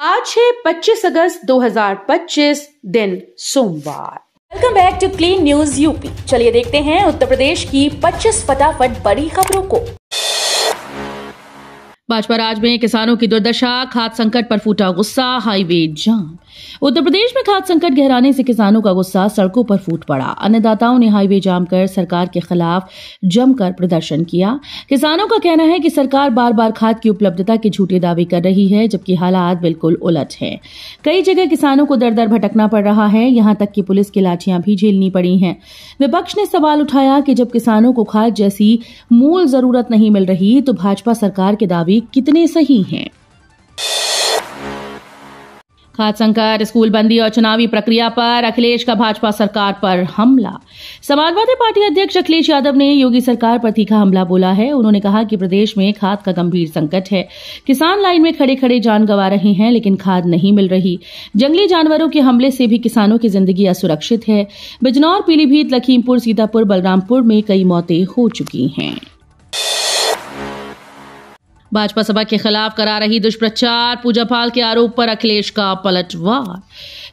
आज है 25 अगस्त 2025 दिन सोमवार। Welcome back to clean news UP. चलिए देखते हैं उत्तर प्रदेश की 25 फटाफट बड़ी खबरों को। भाजपा राज में किसानों की दुर्दशा, खाद्य संकट पर फूटा गुस्सा, हाईवे जाम। उत्तर प्रदेश में खाद्य संकट गहराने से किसानों का गुस्सा सड़कों पर फूट पड़ा। अन्नदाताओं ने हाईवे जाम कर सरकार के खिलाफ जमकर प्रदर्शन किया। किसानों का कहना है कि सरकार बार बार खाद की उपलब्धता के झूठे दावे कर रही है, जबकि हालात बिल्कुल उलट हैं। कई जगह किसानों को दर दर भटकना पड़ रहा है, यहां तक कि पुलिस की लाठियां भी झेलनी पड़ी हैं। विपक्ष ने सवाल उठाया कि जब किसानों को खाद जैसी मूल जरूरत नहीं मिल रही, तो भाजपा सरकार के दावे कितने सही हैं। खाद्य संकट, स्कूल बंदी और चुनावी प्रक्रिया पर अखिलेश का भाजपा सरकार पर हमला। समाजवादी पार्टी अध्यक्ष अखिलेश यादव ने योगी सरकार पर तीखा हमला बोला है। उन्होंने कहा कि प्रदेश में खाद का गंभीर संकट है। किसान लाइन में खड़े खड़े जान गंवा रहे हैं, लेकिन खाद नहीं मिल रही। जंगली जानवरों के हमले से भी किसानों की जिंदगी असुरक्षित है। बिजनौर, पीलीभीत, लखीमपुर, सीतापुर, बलरामपुर में कई मौतें हो चुकी हैं। भाजपा सभा के खिलाफ करा रही दुष्प्रचार, पूजा पाल के आरोप पर अखिलेश का पलटवार।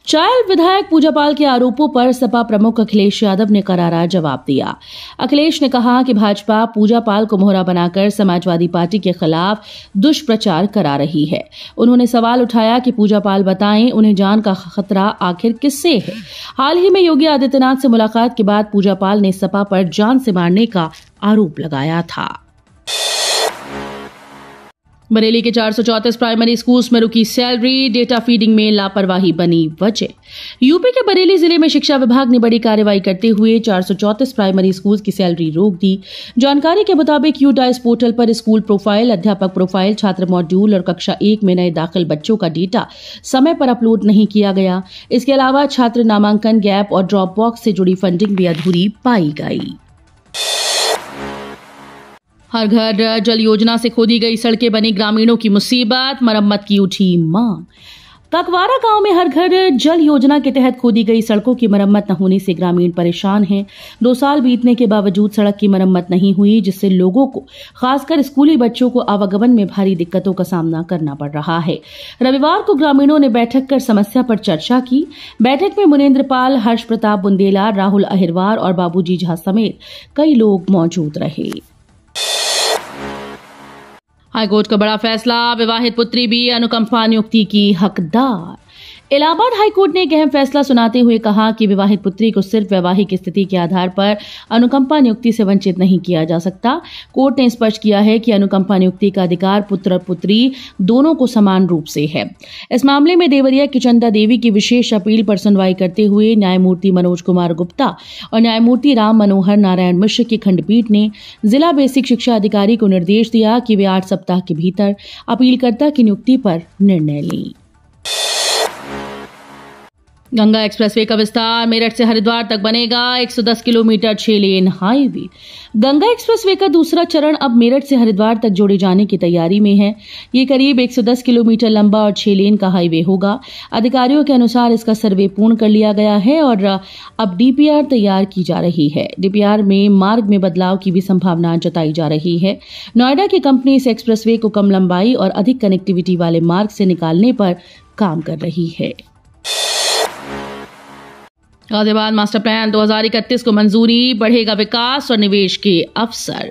चायल विधायक पूजा पाल के आरोपों पर सपा प्रमुख अखिलेश यादव ने करारा जवाब दिया। अखिलेश ने कहा कि भाजपा पूजा पाल को मोहरा बनाकर समाजवादी पार्टी के खिलाफ दुष्प्रचार करा रही है। उन्होंने सवाल उठाया कि पूजा पाल बताएं, उन्हें जान का खतरा आखिर किससे है। हाल ही में योगी आदित्यनाथ से मुलाकात के बाद पूजा पाल ने सपा पर जान से मारने का आरोप लगाया था। बरेली के 434 प्राइमरी स्कूल्स में रुकी सैलरी, डेटा फीडिंग में लापरवाही बनी वजह। यूपी के बरेली जिले में शिक्षा विभाग ने बड़ी कार्रवाई करते हुए 434 प्राइमरी स्कूल्स की सैलरी रोक दी। जानकारी के मुताबिक यूडाइस पोर्टल पर स्कूल प्रोफाइल, अध्यापक प्रोफाइल, छात्र मॉड्यूल और कक्षा 1 में नए दाखिल बच्चों का डेटा समय पर अपलोड नहीं किया गया। इसके अलावा छात्र नामांकन, गैप और ड्रॉप बॉक्स से जुड़ी फंडिंग भी अधूरी पाई गई। हर घर जल योजना से खोदी गई सड़कें बनी ग्रामीणों की मुसीबत, मरम्मत की उठी मांग। ककवारा गांव में हर घर जल योजना के तहत खोदी गई सड़कों की मरम्मत न होने से ग्रामीण परेशान हैं। 2 साल बीतने के बावजूद सड़क की मरम्मत नहीं हुई, जिससे लोगों को, खासकर स्कूली बच्चों को आवागमन में भारी दिक्कतों का सामना करना पड़ रहा है। रविवार को ग्रामीणों ने बैठक कर समस्या पर चर्चा की। बैठक में मुनेन्द्र पाल, हर्ष प्रताप बुंदेला, राहुल अहिरवार और बाबूजी झा समेत कई लोग मौजूद रहे। हाईकोर्ट का बड़ा फैसला, विवाहित पुत्री भी अनुकंपा नियुक्ति की हकदार। इलाहाबाद हाईकोर्ट ने एक अहम फैसला सुनाते हुए कहा कि विवाहित पुत्री को सिर्फ वैवाहिक स्थिति के आधार पर अनुकंपा नियुक्ति से वंचित नहीं किया जा सकता। कोर्ट ने स्पष्ट किया है कि अनुकंपा नियुक्ति का अधिकार पुत्र और पुत्री दोनों को समान रूप से है। इस मामले में देवरिया की चंदा देवी की विशेष अपील पर सुनवाई करते हुए न्यायमूर्ति मनोज कुमार गुप्ता और न्यायमूर्ति राम मनोहर नारायण मिश्र की खंडपीठ ने जिला बेसिक शिक्षा अधिकारी को निर्देश दिया कि वे 8 सप्ताह के भीतर अपीलकर्ता की नियुक्ति पर निर्णय लें। गंगा एक्सप्रेसवे का विस्तार, मेरठ से हरिद्वार तक बनेगा 110 kilometre 6 lane highway. Ganga expressway का दूसरा चरण अब मेरठ से हरिद्वार तक जोड़े जाने की तैयारी में है। ये करीब 110 किलोमीटर लंबा और 6 लेन का हाईवे होगा। अधिकारियों के अनुसार इसका सर्वे पूर्ण कर लिया गया है और अब डीपीआर तैयार की जा रही है। डीपीआर में मार्ग में बदलाव की भी संभावना जताई जा रही है। नोएडा की कंपनी इस एक्सप्रेसवे को कम लंबाई और अधिक कनेक्टिविटी वाले मार्ग से निकालने पर काम कर रही है। गाजियाबाद मास्टर प्लान 2031 को मंजूरी, बढ़ेगा विकास और निवेश के अवसर।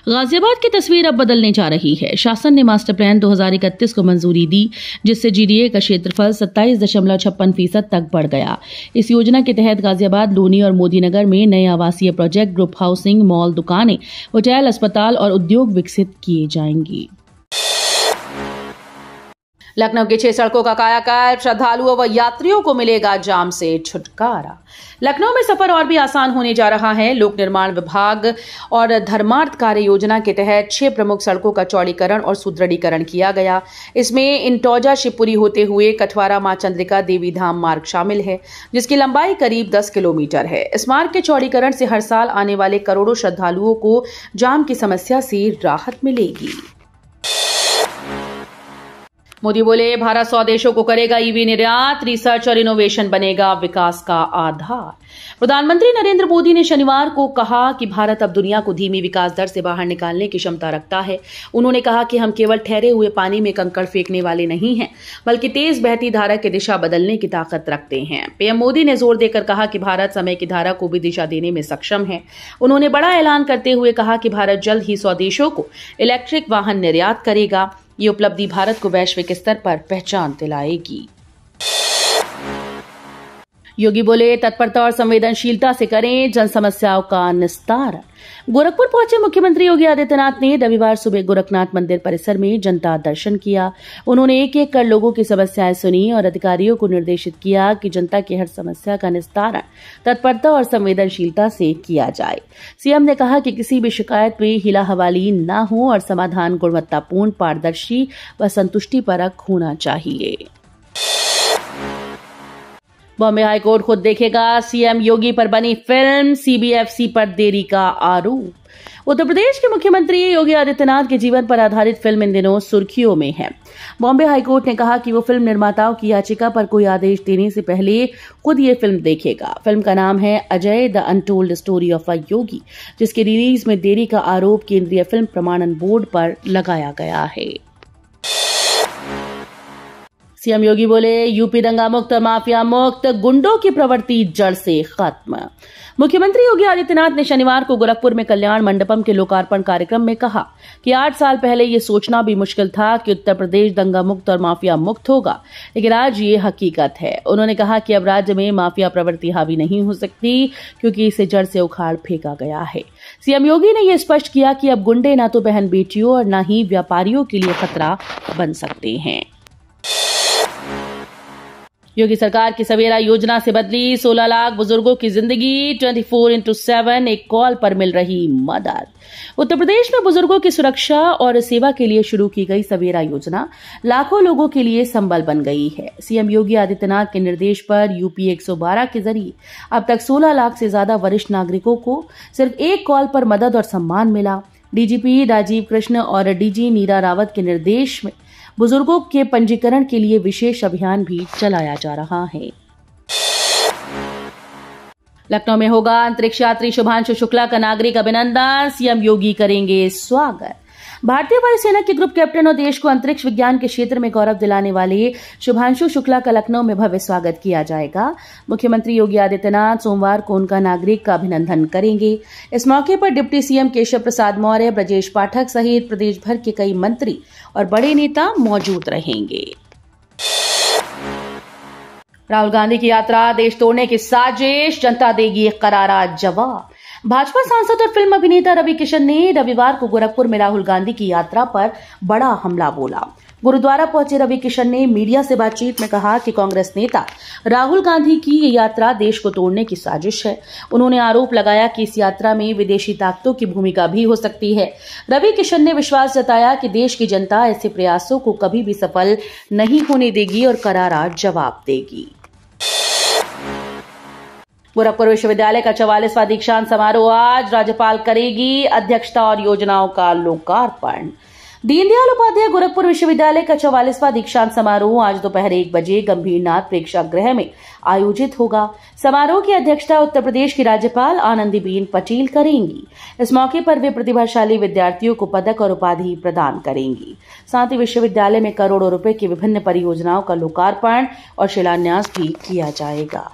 गाजियाबाद की तस्वीर अब बदलने जा रही है। शासन ने मास्टर प्लान 2031 को मंजूरी दी, जिससे जीडीए का क्षेत्रफल 27.56% तक बढ़ गया। इस योजना के तहत गाजियाबाद, लोनी और मोदीनगर में नए आवासीय प्रोजेक्ट, ग्रुप हाउसिंग, मॉल, दुकानें, होटल, अस्पताल और उद्योग विकसित किए जाएंगे। लखनऊ की 6 सड़कों का कायाकल्प, श्रद्धालुओं व यात्रियों को मिलेगा जाम से छुटकारा। लखनऊ में सफर और भी आसान होने जा रहा है। लोक निर्माण विभाग और धर्मार्थ कार्य योजना के तहत 6 प्रमुख सड़कों का चौड़ीकरण और सुदृढ़ीकरण किया गया। इसमें इंटौजा शिवपुरी होते हुए कठवारा मां चंद्रिका देवी धाम मार्ग शामिल है, जिसकी लंबाई करीब 10 किलोमीटर है। इस मार्ग के चौड़ीकरण से हर साल आने वाले करोड़ों श्रद्धालुओं को जाम की समस्या से राहत मिलेगी। मोदी बोले, भारत 100 देशों को करेगा ईवी निर्यात, रिसर्च और इनोवेशन बनेगा विकास का आधार। प्रधानमंत्री नरेंद्र मोदी ने शनिवार को कहा कि भारत अब दुनिया को धीमी विकास दर से बाहर निकालने की क्षमता रखता है। उन्होंने कहा कि हम केवल ठहरे हुए पानी में कंकड़ फेंकने वाले नहीं हैं, बल्कि तेज बहती धारा की दिशा बदलने की ताकत रखते हैं। पीएम मोदी ने जोर देकर कहा कि भारत समय की धारा को भी दिशा देने में सक्षम है। उन्होंने बड़ा ऐलान करते हुए कहा कि भारत जल्द ही 100 देशों को इलेक्ट्रिक वाहन निर्यात करेगा। ये उपलब्धि भारत को वैश्विक स्तर पर पहचान दिलाएगी। योगी बोले, तत्परता और संवेदनशीलता से करें जन समस्याओं का निस्तारण। गोरखपुर पहुंचे मुख्यमंत्री योगी आदित्यनाथ ने रविवार सुबह गोरखनाथ मंदिर परिसर में जनता दर्शन किया। उन्होंने एक एक कर लोगों की समस्याएं सुनी और अधिकारियों को निर्देशित किया कि जनता की हर समस्या का निस्तारण तत्परता और संवेदनशीलता से किया जाए। सीएम ने कहा कि किसी भी शिकायत में हिला हवाली न हो और समाधान गुणवत्तापूर्ण, पारदर्शी व संतुष्टिपरक होना चाहिए। बॉम्बे हाईकोर्ट खुद देखेगा, सीएम योगी पर बनी फिल्म, सीबीएफसी पर देरी का आरोप। उत्तर प्रदेश के मुख्यमंत्री योगी आदित्यनाथ के जीवन पर आधारित फिल्म इन दिनों सुर्खियों में है। बॉम्बे हाईकोर्ट ने कहा कि वो फिल्म निर्माताओं की याचिका पर कोई आदेश देने से पहले खुद ये फिल्म देखेगा। फिल्म का नाम है Ajay the untold story of a Yogi, जिसके रिलीज में देरी का आरोप केंद्रीय फिल्म प्रमाणन बोर्ड पर लगाया गया है। सीएम योगी बोले, यूपी दंगा मुक्त और माफिया मुक्त, गुंडों की प्रवृत्ति जड़ से खत्म। मुख्यमंत्री योगी आदित्यनाथ ने शनिवार को गोरखपुर में कल्याण मंडपम के लोकार्पण कार्यक्रम में कहा कि 8 साल पहले ये सोचना भी मुश्किल था कि उत्तर प्रदेश दंगा मुक्त और माफिया मुक्त होगा, लेकिन आज ये हकीकत है। उन्होंने कहा कि अब राज्य में माफिया प्रवृत्ति हावी नहीं हो सकती, क्योंकि इसे जड़ से उखाड़ फेंका गया है। सीएम योगी ने यह स्पष्ट किया कि अब गुंडे न तो बहन बेटियों और न ही व्यापारियों के लिए खतरा बन सकते हैं। योगी सरकार की सवेरा योजना से बदली 16 लाख बुजुर्गों की जिंदगी, 24/7 एक कॉल पर मिल रही मदद। उत्तर प्रदेश में बुजुर्गों की सुरक्षा और सेवा के लिए शुरू की गई सवेरा योजना लाखों लोगों के लिए संबल बन गई है। सीएम योगी आदित्यनाथ के निर्देश पर यूपी 112 के जरिए अब तक 16 लाख से ज्यादा वरिष्ठ नागरिकों को सिर्फ एक कॉल पर मदद और सम्मान मिला। डीजीपी राजीव कृष्ण और डीजी नीरा रावत के निर्देश में बुजुर्गों के पंजीकरण के लिए विशेष अभियान भी चलाया जा रहा है। लखनऊ में होगा अंतरिक्ष यात्री शुभांशु शुक्ला का नागरिक अभिनंदन, सीएम योगी करेंगे स्वागत। भारतीय वायुसेना के ग्रुप कैप्टन और देश को अंतरिक्ष विज्ञान के क्षेत्र में गौरव दिलाने वाले शुभांशु शुक्ला का लखनऊ में भव्य स्वागत किया जाएगा। मुख्यमंत्री योगी आदित्यनाथ सोमवार को उनका नागरिक का अभिनंदन करेंगे। इस मौके पर डिप्टी सीएम केशव प्रसाद मौर्य, ब्रजेश पाठक सहित प्रदेश भर के कई मंत्री और बड़े नेता मौजूद रहेंगे। राहुल गांधी की यात्रा देश तोड़ने की साजिश, जनता देगी करारा जवाब। भाजपा सांसद और फिल्म अभिनेता रवि किशन ने रविवार को गोरखपुर में राहुल गांधी की यात्रा पर बड़ा हमला बोला। गुरुद्वारा पहुंचे रवि किशन ने मीडिया से बातचीत में कहा कि कांग्रेस नेता राहुल गांधी की ये यात्रा देश को तोड़ने की साजिश है। उन्होंने आरोप लगाया कि इस यात्रा में विदेशी ताकतों की भूमिका भी हो सकती है। रवि किशन ने विश्वास जताया कि देश की जनता ऐसे प्रयासों को कभी भी सफल नहीं होने देगी और करारा जवाब देगी। गोरखपुर विश्वविद्यालय का 44वां दीक्षांत समारोह आज, राज्यपाल करेगी अध्यक्षता और योजनाओं का लोकार्पण। दीनदयाल उपाध्याय गोरखपुर विश्वविद्यालय का 44वां दीक्षांत समारोह आज दोपहर 1 बजे गंभीरनाथ प्रेक्षागृह में आयोजित होगा। समारोह की अध्यक्षता उत्तर प्रदेश की राज्यपाल आनंदीबेन पटेल करेंगी। इस मौके पर वे प्रतिभाशाली विद्यार्थियों को पदक और उपाधि प्रदान करेंगी। साथ ही विश्वविद्यालय में करोड़ों रुपए की विभिन्न परियोजनाओं का लोकार्पण और शिलान्यास भी किया जाएगा।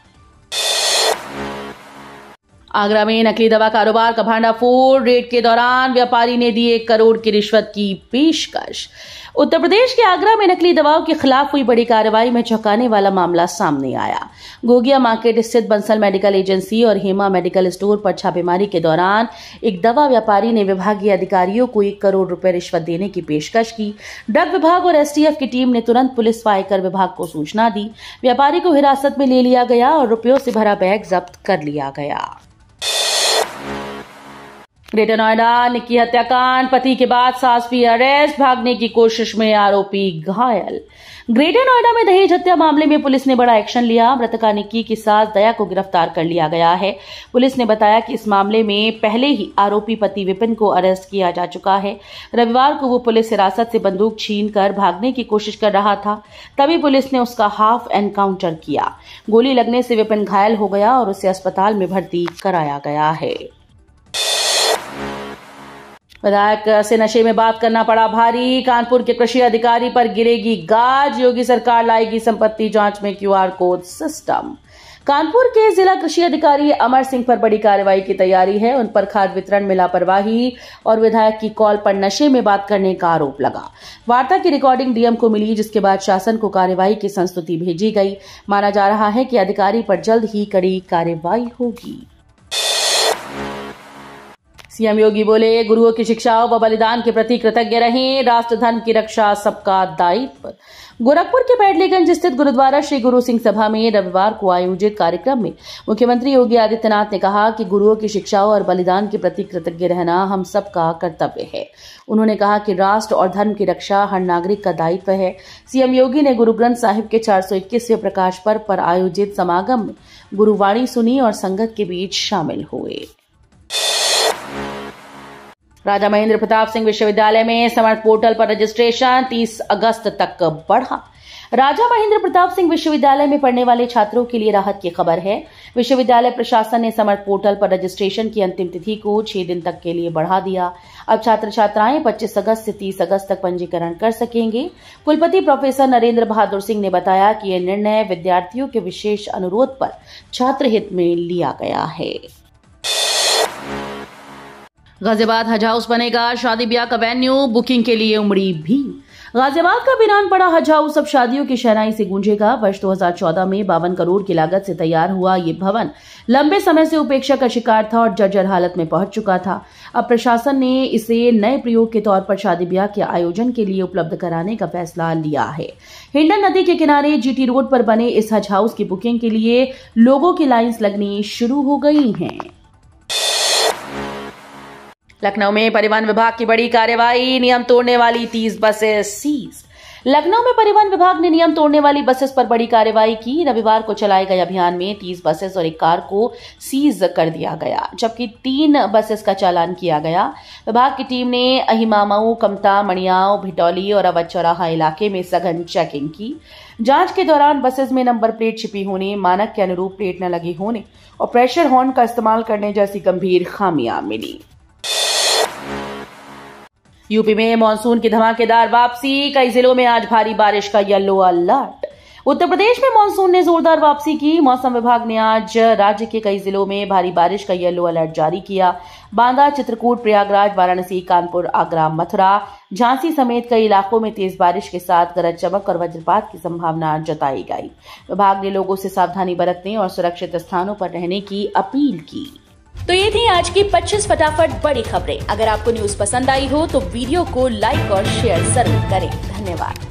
आगरा में नकली दवा कारोबार का भांडाफोड़, रेड के दौरान व्यापारी ने दी 1 करोड़ की रिश्वत की पेशकश। उत्तर प्रदेश के आगरा में नकली दवाओं के खिलाफ हुई बड़ी कार्रवाई में चौंकाने वाला मामला सामने आया। गोगिया मार्केट स्थित बंसल मेडिकल एजेंसी और हेमा मेडिकल स्टोर पर छापेमारी के दौरान एक दवा व्यापारी ने विभागीय अधिकारियों को 1 करोड़ रुपए रिश्वत देने की पेशकश की। ड्रग विभाग और एसटीएफ की टीम ने तुरंत पुलिस व आयकर विभाग को सूचना दी। व्यापारी को हिरासत में ले लिया गया और रुपयों से भरा बैग जब्त कर लिया गया। ग्रेटर नोएडा निक्की हत्याकांड, पति के बाद सास भी अरेस्ट, भागने की कोशिश में आरोपी घायल। ग्रेटर नोएडा में दहेज हत्या मामले में पुलिस ने बड़ा एक्शन लिया। मृतका निक्की की सास दया को गिरफ्तार कर लिया गया है। पुलिस ने बताया कि इस मामले में पहले ही आरोपी पति विपिन को अरेस्ट किया जा चुका है। रविवार को वो पुलिस हिरासत से बंदूक छीनकर भागने की कोशिश कर रहा था, तभी पुलिस ने उसका हाफ एनकाउंटर किया। गोली लगने से विपिन घायल हो गया और उसे अस्पताल में भर्ती कराया गया है। विधायक से नशे में बात करना पड़ा भारी। कानपुर के कृषि अधिकारी पर गिरेगी गाज। योगी सरकार लाएगी संपत्ति जांच में क्यूआर कोड सिस्टम। कानपुर के जिला कृषि अधिकारी अमर सिंह पर बड़ी कार्रवाई की तैयारी है। उन पर खाद्य वितरण में लापरवाही और विधायक की कॉल पर नशे में बात करने का आरोप लगा। वार्ता की रिकॉर्डिंग डीएम को मिली, जिसके बाद शासन को कार्रवाई की संस्तुति भेजी गई। माना जा रहा है कि अधिकारी पर जल्द ही कड़ी कार्रवाई होगी। सीएम योगी बोले, गुरुओं की शिक्षाओं व बलिदान के प्रति कृतज्ञ रहें। राष्ट्र धर्म की रक्षा सबका दायित्व। गोरखपुर के पैडलीगंज स्थित गुरुद्वारा श्री गुरु सिंह सभा में रविवार को आयोजित कार्यक्रम में मुख्यमंत्री योगी आदित्यनाथ ने कहा कि गुरुओं की शिक्षाओं और बलिदान के प्रति कृतज्ञ रहना हम सबका कर्तव्य है। उन्होंने कहा कि राष्ट्र और धर्म की रक्षा हर नागरिक का दायित्व है। सीएम योगी ने गुरु ग्रंथ साहिब के 421वें प्रकाश पर्व पर आयोजित समागम में गुरुवाणी सुनी और संगत के बीच शामिल हुए। राजा महेंद्र प्रताप सिंह विश्वविद्यालय में समर्थ पोर्टल पर रजिस्ट्रेशन 30 अगस्त तक बढ़ा। राजा महेंद्र प्रताप सिंह विश्वविद्यालय में पढ़ने वाले छात्रों के लिए राहत की खबर है। विश्वविद्यालय प्रशासन ने समर्थ पोर्टल पर रजिस्ट्रेशन की अंतिम तिथि को 6 दिन तक के लिए बढ़ा दिया। अब छात्र छात्राएं 25 अगस्त से 30 अगस्त तक पंजीकरण कर सकेंगे। कुलपति प्रोफेसर नरेंद्र बहादुर सिंह ने बताया कि यह निर्णय विद्यार्थियों के विशेष अनुरोध पर छात्र हित में लिया गया है। गाजियाबाद हज हाउस बनेगा, शादी ब्याह का वेन्यू, बुकिंग के लिए उमड़ी भीड़। गाजियाबाद का वीरान पड़ा हज हाउस अब शादियों की शहनाई से गूंजेगा। वर्ष 2014 में 52 करोड़ की लागत से तैयार हुआ ये भवन लंबे समय से उपेक्षा का शिकार था और जर्जर हालत में पहुंच चुका था। अब प्रशासन ने इसे नए प्रयोग के तौर पर शादी ब्याह के आयोजन के लिए उपलब्ध कराने का फैसला लिया है। हिंडन नदी के किनारे जीटी रोड पर बने इस हज हाउस की बुकिंग के लिए लोगों की लाइन्स लगनी शुरू हो गई हैं। लखनऊ में परिवहन विभाग की बड़ी कार्रवाई। नियम तोड़ने वाली 30 बसें सीज। लखनऊ में परिवहन विभाग ने नियम तोड़ने वाली बसेस पर बड़ी कार्रवाई की। रविवार को चलाए गए अभियान में 30 बसेस और एक कार को सीज कर दिया गया, जबकि 3 बसेस का चालान किया गया। विभाग की टीम ने अहिमामऊ, कमता, मणियाव, भिटौली और अवध चौराहा इलाके में सघन चेकिंग की। जांच के दौरान बसेस में नंबर प्लेट छिपी होने, मानक के अनुरूप प्लेट न लगी होने और प्रेशर हॉर्न का इस्तेमाल करने जैसी गंभीर खामियां मिली। यूपी में मानसून की धमाकेदार वापसी। कई जिलों में आज भारी बारिश का येलो अलर्ट। उत्तर प्रदेश में मानसून ने जोरदार वापसी की। मौसम विभाग ने आज राज्य के कई जिलों में भारी बारिश का येलो अलर्ट जारी किया। बांदा, चित्रकूट, प्रयागराज, वाराणसी, कानपुर, आगरा, मथुरा, झांसी समेत कई इलाकों में तेज बारिश के साथ गरज चमक और वज्रपात की संभावना जताई गई। विभाग ने लोगों से सावधानी बरतने और सुरक्षित स्थानों पर रहने की अपील की। तो ये थी आज की 25 फटाफट बड़ी खबरें। अगर आपको न्यूज पसंद आई हो तो वीडियो को लाइक और शेयर जरूर करें। धन्यवाद।